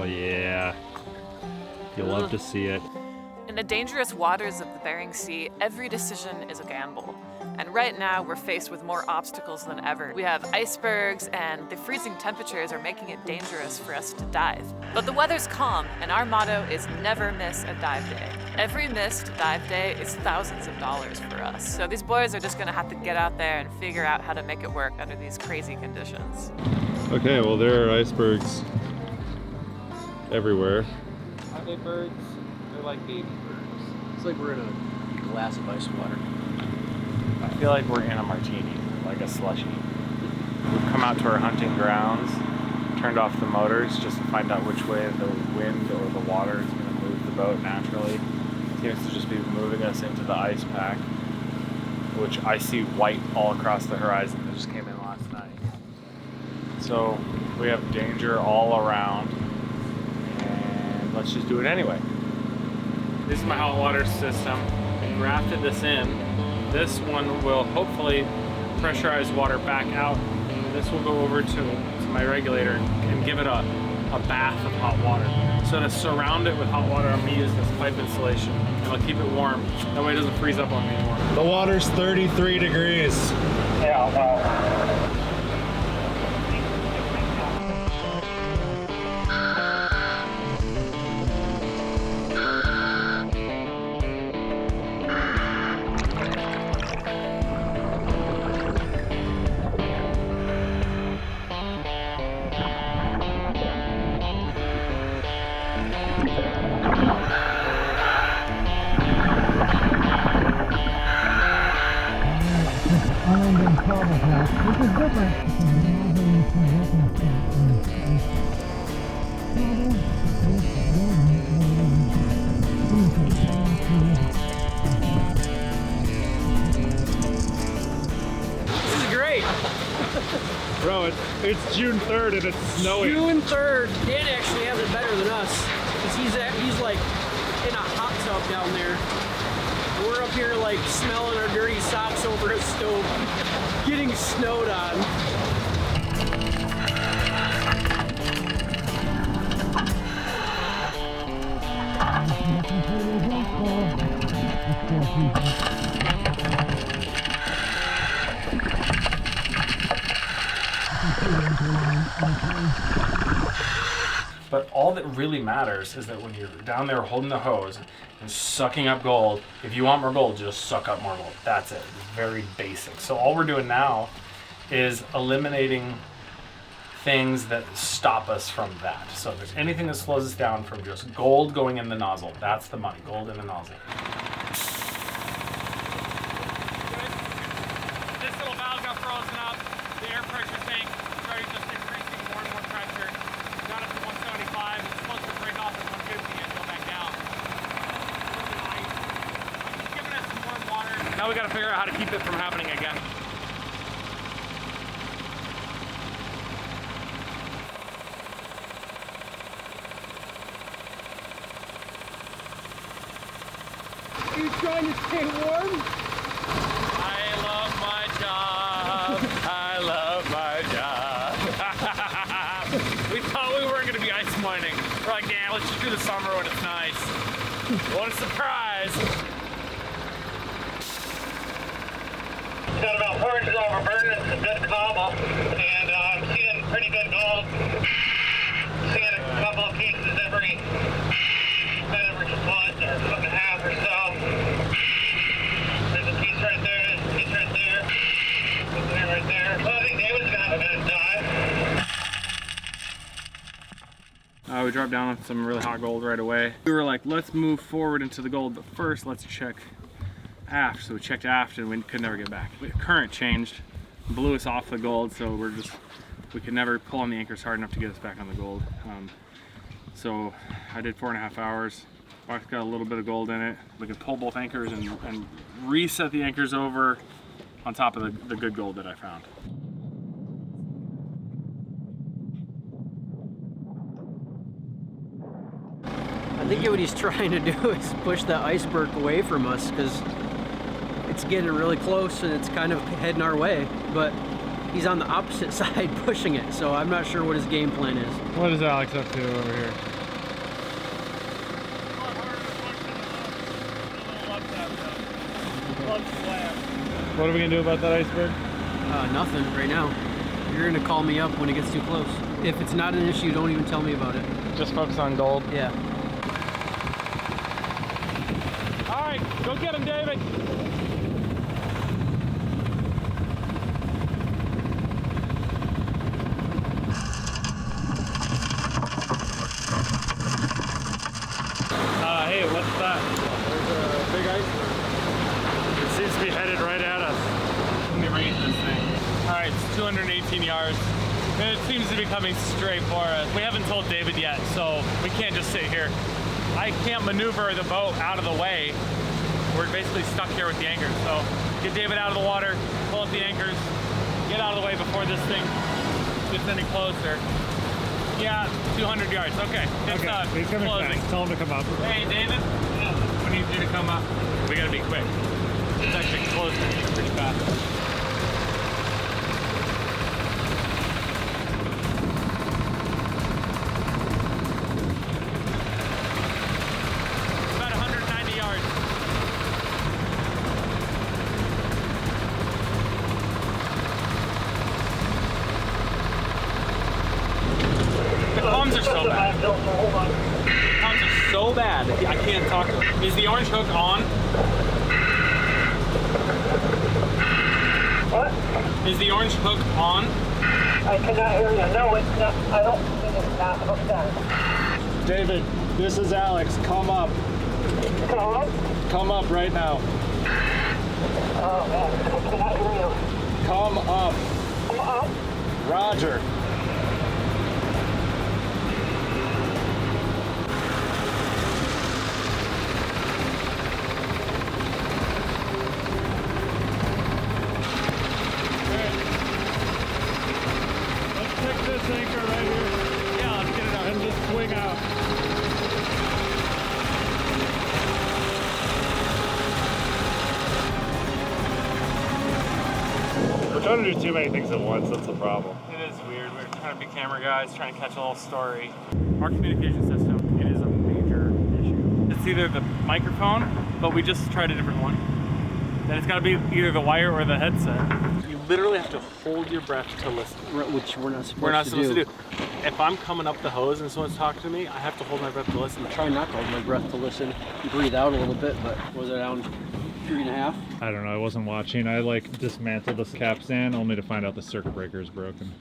yeah. You love to see it. In the dangerous waters of the Bering Sea, every decision is a gamble. And right now, we're faced with more obstacles than ever. We have icebergs, and the freezing temperatures are making it dangerous for us to dive. But the weather's calm, and our motto is never miss a dive day. Every missed dive day is thousands of dollars for us. So these boys are just gonna have to get out there and figure out how to make it work under these crazy conditions. Okay, well there are icebergs everywhere. Are they birds? They're like baby birds. It's like we're in a glass of ice water. I feel like we're in a martini, like a slushie. We've come out to our hunting grounds, turned off the motors just to find out which way the wind or the water is going to move the boat naturally. It seems to just be moving us into the ice pack, which I see white all across the horizon that just came in last night. So we have danger all around, and let's just do it anyway. This is my hot water system. I grafted this in. This one will hopefully pressurize water back out. This will go over to my regulator and give it a bath of hot water. So to surround it with hot water, I'm gonna use this pipe insulation and I'll keep it warm. That way it doesn't freeze up on me anymore. The water's 33 degrees. Yeah, well. This is great. Bro, it's June 3rd and it's snowing. June 3rd. Dan actually has it better than us because he's like in a hot tub down there. We're up here like smelling our dirty socks over a stove, getting snowed on. But all that really matters is that when you're down there holding the hose and sucking up gold, if you want more gold, just suck up more gold. That's it. It's very basic. So all we're doing now is eliminating things that stop us from that. So if there's anything that slows us down from just gold going in the nozzle, that's the money, gold in the nozzle. This little valve got frozen up. The air pressure tank started just increasing more and more pressure. Got up to 175. It's supposed to break off at 150 and go back down. It's giving us some warm water. Now we got to figure out how to keep it from happening again. Are you trying to stay warm? I love my job. I love my job. We thought we weren't going to be ice mining. We're like, yeah, let's just do the summer when it's nice. What a surprise. Got about 4 inches overburden and some good cobble, and I'm seeing pretty good gold. Seeing a couple of pieces every foot or foot and a half or so. There's a piece right there, there's a piece right there, right there. Well, I think David's gonna have a good dive. We dropped down with some really hot gold right away. We were like, let's move forward into the gold, but first let's check aft. So we checked aft and we could never get back. The current changed, blew us off the gold, so we could never pull on the anchors hard enough to get us back on the gold. So I did 4.5 hours. Box got a little bit of gold in it. We could pull both anchors and reset the anchors over on top of the good gold that I found. I think what he's trying to do is push that iceberg away from us because it's getting really close and it's kind of heading our way. But he's on the opposite side pushing it, so I'm not sure what his game plan is. What is Alex up to over here? What are we gonna do about that iceberg? Nothing right now. You're gonna call me up when it gets too close. If it's not an issue, don't even tell me about it. Just focus on gold. Yeah. All right, go get him, David. Hey, what's that? There's a big iceberg. It seems to be headed right at us. Let me raise this thing. All right, it's 218 yards. It seems to be coming straight for us. We haven't told David yet, so we can't just sit here. I can't maneuver the boat out of the way. We're basically stuck here with the anchors. So get David out of the water, pull up the anchors, get out of the way before this thing gets any closer. Yeah, 200 yards. Okay, it's He's coming closing. fast. Tell him to come up. Hey, David. We need you to come up. We gotta be quick. It's actually closing pretty fast. About 190 yards. The palms are so bad. Palms are so bad. I can't talk to him. Is the orange hook on? What? Is the orange hook on? I cannot hear you. No, it's not. I don't think it's not hooked on. David, this is Alex. Come up. Hello? Come up right now. Oh, man. I cannot hear you. Come up. Come up. Roger. Anchor right here. Yeah, let's get it out. And just swing out. We're trying to do too many things at once, that's the problem. It is weird. We're trying to be camera guys, trying to catch a little story. Our communication system, it is a major issue. It's either the microphone, but we just tried a different one. Then it's got to be either the wire or the headset. You literally have to hold your breath to listen. Which we're not supposed to do. If I'm coming up the hose and someone's talking to me, I have to hold my breath to listen. Try not to hold my breath to listen. Breathe out a little bit, but was it around 3.5? I don't know, I wasn't watching. I like dismantled this capstan only to find out the circuit breaker is broken.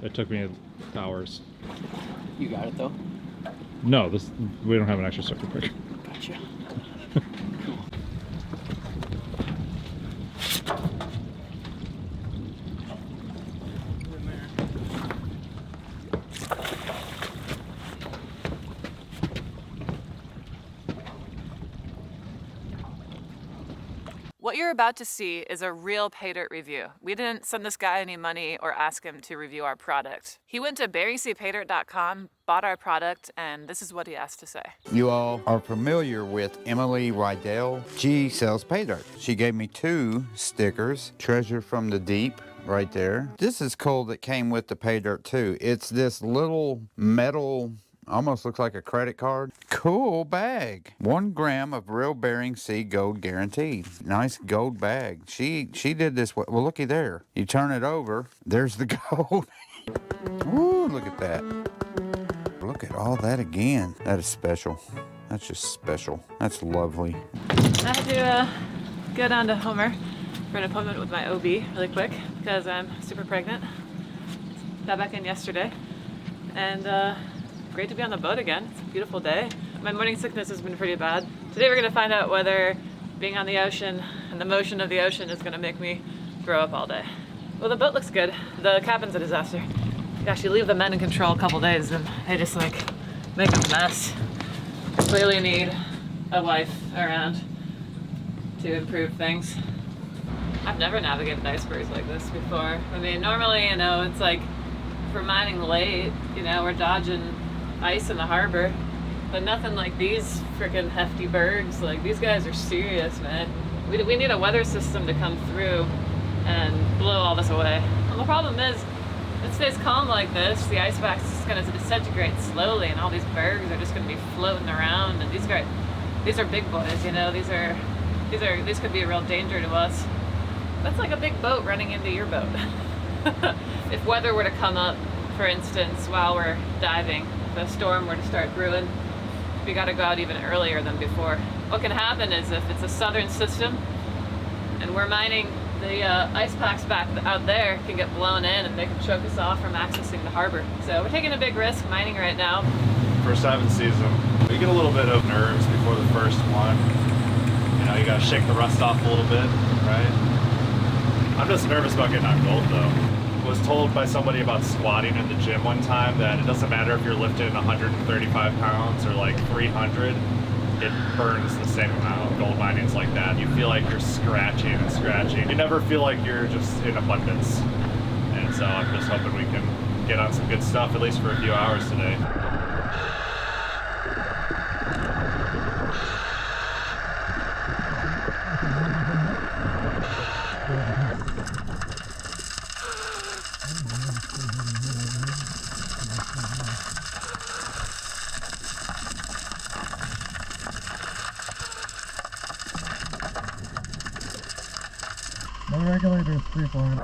It took me hours. You got it though? No, we don't have an extra circuit breaker. Gotcha. What you're about to see is a real paydirt review. We didn't send this guy any money or ask him to review our product. He went to BeringSeaPaydirt.com, bought our product, and this is what he has to say. You all are familiar with Emily Riedel. She sells paydirt. She gave me 2 stickers, Treasure from the Deep, right there. This is cool that came with the paydirt too. It's this little metal, almost looks like a credit card. Cool bag. 1 gram of real Bering Sea gold guaranteed. Nice gold bag. She did this. Well, looky there. You turn it over. There's the gold. Woo, look at that. Look at all that again. That is special. That's just special. That's lovely. I had to go down to Homer for an appointment with my OB really quick because I'm super pregnant. Got back in yesterday, and great to be on the boat again. It's a beautiful day. My morning sickness has been pretty bad. Today we're gonna find out whether being on the ocean and the motion of the ocean is gonna make me throw up all day. Well, the boat looks good. The cabin's a disaster. Gosh, you leave the men in control a couple days and they just like make a mess. Clearly need a wife around to improve things. I've never navigated icebergs like this before. I mean, normally, you know, it's like if we're mining late, you know, we're dodging ice in the harbor, but nothing like these freaking hefty bergs. Like, these guys are serious, man. We need a weather system to come through and blow all this away. Well, the problem is, if it stays calm like this, the ice pack is going to disintegrate slowly, and all these bergs are just going to be floating around. And these are big boys, you know. These could be a real danger to us. That's like a big boat running into your boat. If weather were to come up, for instance, while we're diving, if a storm were to start brewing, we got to go out even earlier than before. What can happen is if it's a southern system and we're mining, the ice packs back out there can get blown in and they can choke us off from accessing the harbor. So we're taking a big risk mining right now. First diving season, we get a little bit of nerves before the first one. You know, you gotta shake the rust off a little bit, right? I'm just nervous about getting on gold though. Was told by somebody about squatting in the gym one time that it doesn't matter if you're lifting 135 pounds or like 300, it burns the same amount. Gold mining's like that. You feel like you're scratching and scratching. You never feel like you're just in abundance. And so I'm just hoping we can get on some good stuff, at least for a few hours today. My regulator is free-flowing.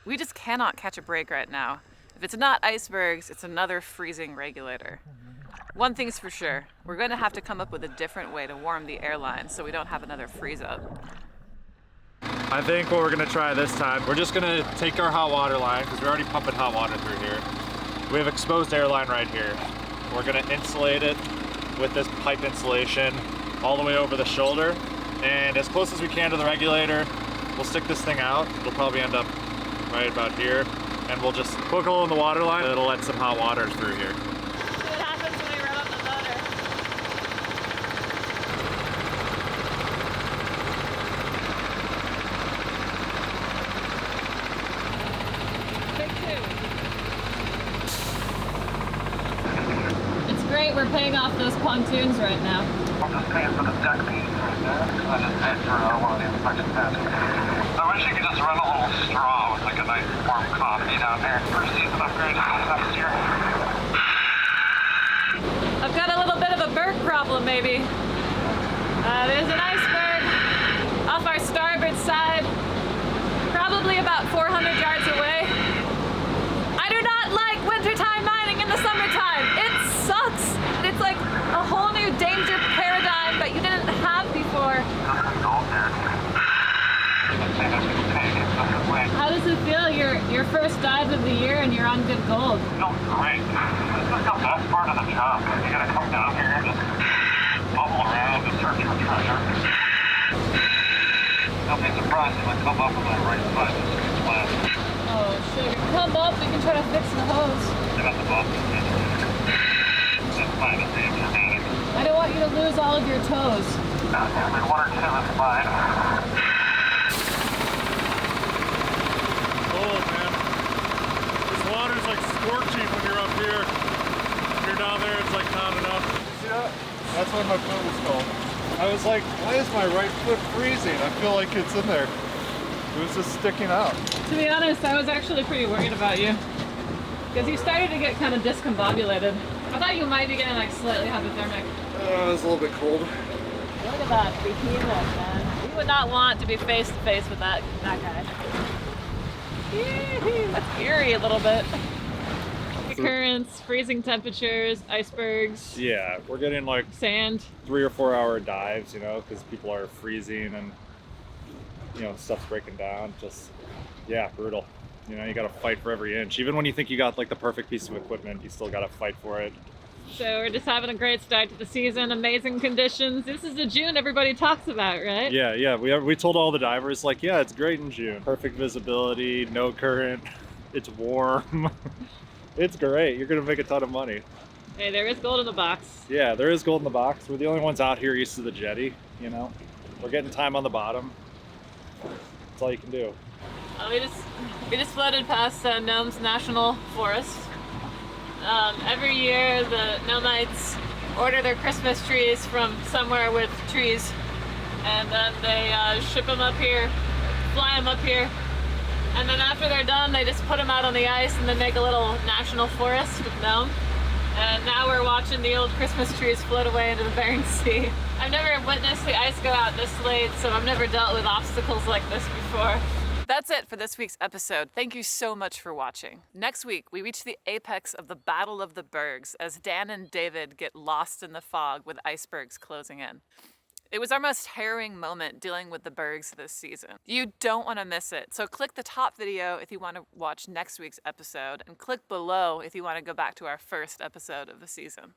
We just cannot catch a break right now. If it's not icebergs, it's another freezing regulator. One thing's for sure, we're going to have to come up with a different way to warm the airline so we don't have another freeze up. I think what we're gonna try this time, we're just gonna take our hot water line, because we're already pumping hot water through here. We have exposed airline right here. We're gonna insulate it with this pipe insulation all the way over the shoulder. And as close as we can to the regulator, we'll stick this thing out. It'll probably end up right about here. And we'll just poke a hole in the water line, and it'll let some hot water through here. What happens when we rev up the motor? It's great we're paying off those pontoons right now. I'm just paying for the deck piece right now. I just paid for one of the inspection passes. I wish you could just run a little straw with like a nice warm coffee down there for season upgrade next year. I've got a little bit of a berg problem, maybe. There's an iceberg off our starboard side, probably about 400 yards away. I do not like wintertime mining in the summertime. It sucks. It's like a whole new danger paradigm that you didn't have before. How does it feel? Your first dive of the year and you're on good gold. Feels great. This is the best part of the job. You gotta come down here and just bubble around and search for treasure. Don't be surprised if I come up on that right side. This is flat. Oh, sugar. Come up, we can try to fix the hose. I got the bump. That's fine. It's dramatic. I don't want you to lose all of your toes. Every one or two is fine. Cold, man. This water's like scorching when you're up here. When you're down there, it's like not enough. See that? That's why my foot was cold. I was like, why is my right foot freezing? I feel like it's in there. It was just sticking out. To be honest, I was actually pretty worried about you. Because you started to get kind of discombobulated. I thought you might be getting like slightly hypothermic. It was a little bit cold. Look at that behemoth, man. You would not want to be face to face with that guy. That's eerie a little bit. Currents, freezing temperatures, icebergs. Yeah, we're getting like sand. 3 or 4 hour dives, you know, because people are freezing and, you know, stuff's breaking down. Just, yeah, brutal. You know, you gotta fight for every inch. Even when you think you got like the perfect piece of equipment, you still gotta fight for it. So we're just having a great start to the season, amazing conditions. This is the June everybody talks about, right? Yeah, we told all the divers, like, yeah, it's great in June. Perfect visibility, no current, it's warm. It's great, you're gonna make a ton of money. Hey, there is gold in the box. Yeah, there is gold in the box. We're the only ones out here east of the jetty, you know? We're getting time on the bottom. That's all you can do. We just floated past Gnomes National Forest. Every year the Gnomites order their Christmas trees from somewhere with trees. and then they ship them up here, fly them up here, and then after they're done, they just put them out on the ice and then make a little national forest with them. And now we're watching the old Christmas trees float away into the Bering Sea. I've never witnessed the ice go out this late, so I've never dealt with obstacles like this before. That's it for this week's episode. Thank you so much for watching. Next week, we reach the apex of the Battle of the Bergs as Dan and David get lost in the fog with icebergs closing in. It was our most harrowing moment dealing with the bergs this season. You don't want to miss it, so click the top video if you want to watch next week's episode, and click below if you want to go back to our first episode of the season.